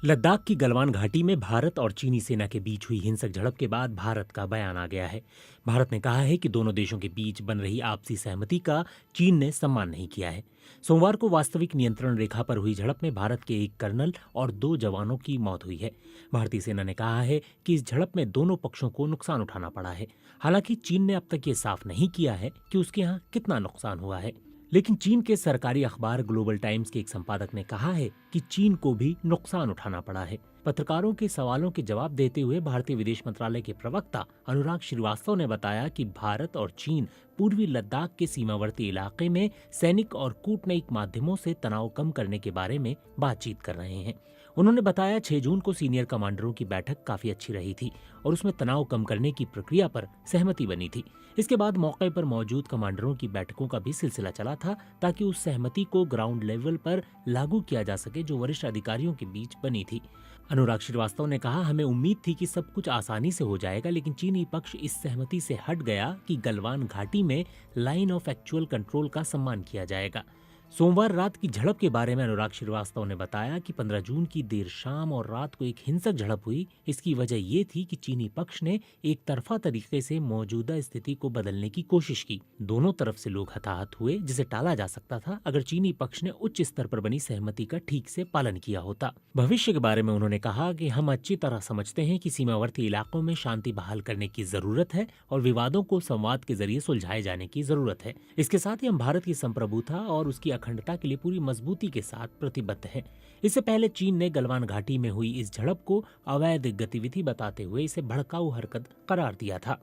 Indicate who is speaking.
Speaker 1: लद्दाख की गलवान घाटी में भारत और चीनी सेना के बीच हुई हिंसक झड़प के बाद भारत का बयान आ गया है। भारत ने कहा है कि दोनों देशों के बीच बन रही आपसी सहमति का चीन ने सम्मान नहीं किया है। सोमवार को वास्तविक नियंत्रण रेखा पर हुई झड़प में भारत के एक कर्नल और 2 जवानों की मौत हुई है। भारतीय सेना ने कहा है कि इस झड़प में दोनों पक्षों को नुकसान उठाना पड़ा है। हालांकि चीन ने अब तक ये साफ नहीं किया है कि उसके यहाँ कितना नुकसान हुआ है। लेकिन चीन के सरकारी अखबार ग्लोबल टाइम्स के एक संपादक ने कहा है कि चीन को भी नुकसान उठाना पड़ा है। पत्रकारों के सवालों के जवाब देते हुए भारतीय विदेश मंत्रालय के प्रवक्ता अनुराग श्रीवास्तव ने बताया कि भारत और चीन पूर्वी लद्दाख के सीमावर्ती इलाके में सैनिक और कूटनैतिक माध्यमों से तनाव कम करने के बारे में बातचीत कर रहे हैं। उन्होंने बताया 6 जून को सीनियर कमांडरों की बैठक काफी अच्छी रही थी और उसमें तनाव कम करने की प्रक्रिया पर सहमति बनी थी। इसके बाद मौके पर मौजूद कमांडरों की बैठकों का भी सिलसिला चला था ताकि उस सहमति को ग्राउंड लेवल पर लागू किया जा सके जो वरिष्ठ अधिकारियों के बीच बनी थी। अनुराग श्रीवास्तव ने कहा, हमें उम्मीद थी कि सब कुछ आसानी से हो जाएगा, लेकिन चीनी पक्ष इस सहमति से हट गया कि गलवान घाटी में लाइन ऑफ एक्चुअल कंट्रोल का सम्मान किया जाएगा। सोमवार रात की झड़प के बारे में अनुराग श्रीवास्तव ने बताया कि 15 जून की देर शाम और रात को एक हिंसक झड़प हुई। इसकी वजह ये थी कि चीनी पक्ष ने एक तरफा तरीके से मौजूदा स्थिति को बदलने की कोशिश की। दोनों तरफ से लोग हताहत हुए, जिसे टाला जा सकता था अगर चीनी पक्ष ने उच्च स्तर पर बनी सहमति का ठीक से पालन किया होता। भविष्य के बारे में उन्होंने कहा कि हम अच्छी तरह समझते हैं कि सीमावर्ती इलाकों में शांति बहाल करने की जरूरत है और विवादों को संवाद के जरिए सुलझाए जाने की जरूरत है। इसके साथ ही हम भारत की संप्रभुता और उसकी अखंडता के लिए पूरी मजबूती के साथ प्रतिबद्ध हैं। इससे पहले चीन ने गलवान घाटी में हुई इस झड़प को अवैध गतिविधि बताते हुए इसे भड़काऊ हरकत करार दिया था।